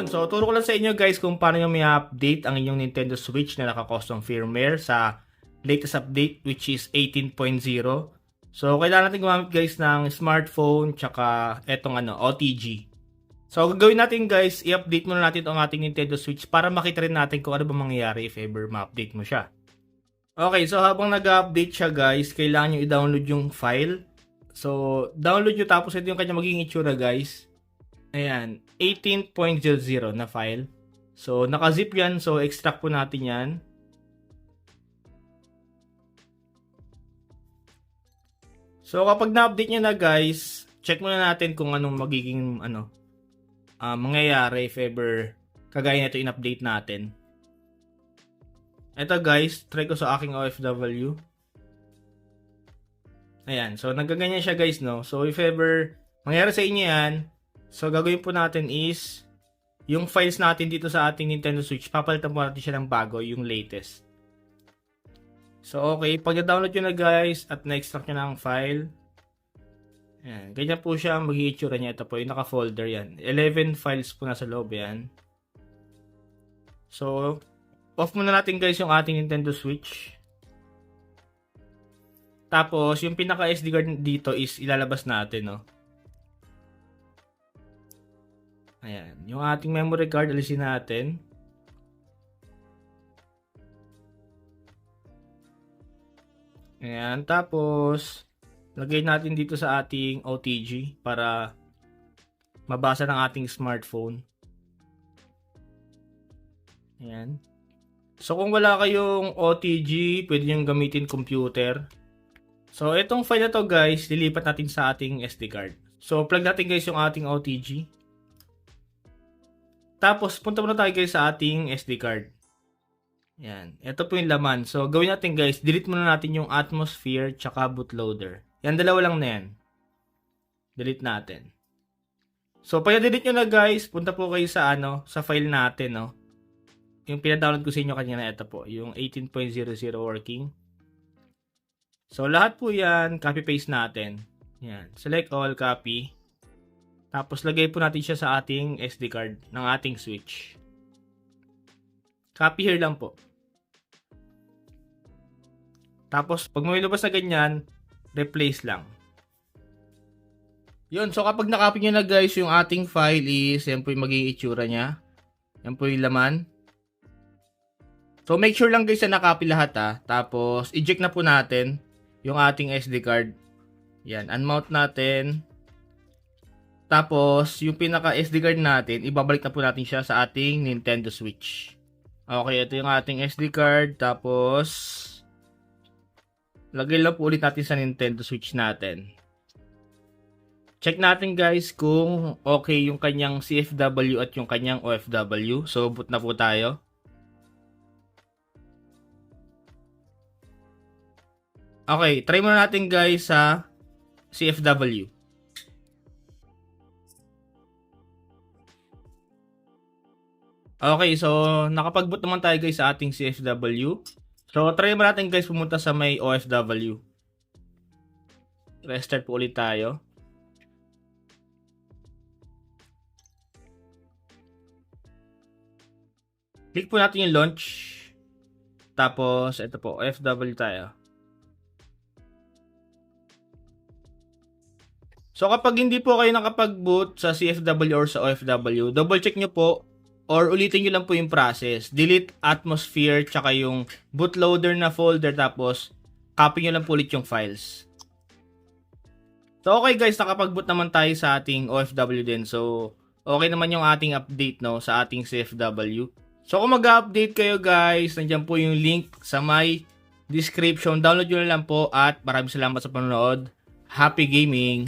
Yun, so turo ko lang sa inyo guys kung paano nyo may update ang inyong Nintendo Switch na naka-custom firmware sa latest update which is 18.0. So kailangan natin gumamit guys ng smartphone tsaka etong OTG. So gagawin natin guys, i-update muna natin ang ating Nintendo Switch para makita rin natin kung ano ba mangyayari if ever ma-update mo siya. Okay, so habang nag-update siya guys, kailangan nyo i-download yung file. So download nyo tapos ito yung kanya magiging itsura guys. Ayan, 18.00 na file. So, naka-zip yan. So, extract po natin yan. So, kapag na-update nyo na guys, check muna natin kung anong magiging mangyayari if ever kagaya nito in-update natin. Ito guys, try ko sa aking OFW. Ayan, so nagaganyan siya guys, no? So, if ever mangyayari sa inyo yan, so, gagawin po natin is, yung files natin dito sa ating Nintendo Switch, papalitan po natin siya ng bago, yung latest. So, okay. Pag na-download nyo na guys, at na-extract nyo na ang file, ayan, ganyan po siya, mag-i-itsura niya. Ito po, yung naka-folder yan. 11 files po nasa loob yan. So, off muna natin guys yung ating Nintendo Switch. Tapos, yung pinaka-SD card dito is ilalabas natin, no? Ayan, yung ating memory card, alisin natin. Ayan, tapos, lagay natin dito sa ating OTG para mabasa ng ating smartphone. Ayan. So, kung wala kayong OTG, pwede nyo gamitin computer. So, itong file na to guys, lilipat natin sa ating SD card. So, plug natin guys yung ating OTG. Tapos, punta muna tayo guys sa ating SD card. Yan. Ito po yung laman. So, gawin natin guys, delete muna natin yung atmosphere tsaka bootloader. Yan, dalawa lang na yan. Delete natin. So, pag delete nyo na guys, punta po kayo sa sa file natin, no? Yung pina-download ko sa inyo kanina, ito po, yung 18.00 working. So, lahat po yan, copy-paste natin. Yan. Select all, copy. Tapos, lagay po natin siya sa ating SD card ng ating Switch. Copy here lang po. Tapos, pag may lumabas na ganyan, replace lang. Yun, so kapag nakopy nyo na guys, yung ating file is, yan po yung magiging itsura niya. Yan po yung laman. So, make sure lang guys na nakopy lahat ha. Tapos, eject na po natin yung ating SD card. Yan, unmount natin. Tapos, yung pinaka SD card natin, ibabalik na po natin siya sa ating Nintendo Switch. Okay, ito yung ating SD card. Tapos, lagay lang po ulit natin sa Nintendo Switch natin. Check natin guys kung okay yung kanyang CFW at yung kanyang OFW. So, boot na po tayo. Okay, try muna natin guys sa CFW. Okay, so nakapag-boot naman tayo guys sa ating CFW. So, try mo natin guys pumunta sa may OFW. Restart po ulit tayo. Click po natin yung launch. Tapos, ito po, OFW tayo. So, kapag hindi po kayo nakapag-boot sa CFW or sa OFW, double check nyo po or ulitin nyo lang po yung process. Delete atmosphere tsaka yung bootloader na folder tapos copy nyo lang po ulit yung files. So okay guys, nakapag-boot naman tayo sa ating OFW din. So okay naman yung ating update no sa ating CFW. So kung mag-update kayo guys, nandiyan po yung link sa my description. Download nyo na lang po at maraming salamat sa panonood. Happy gaming!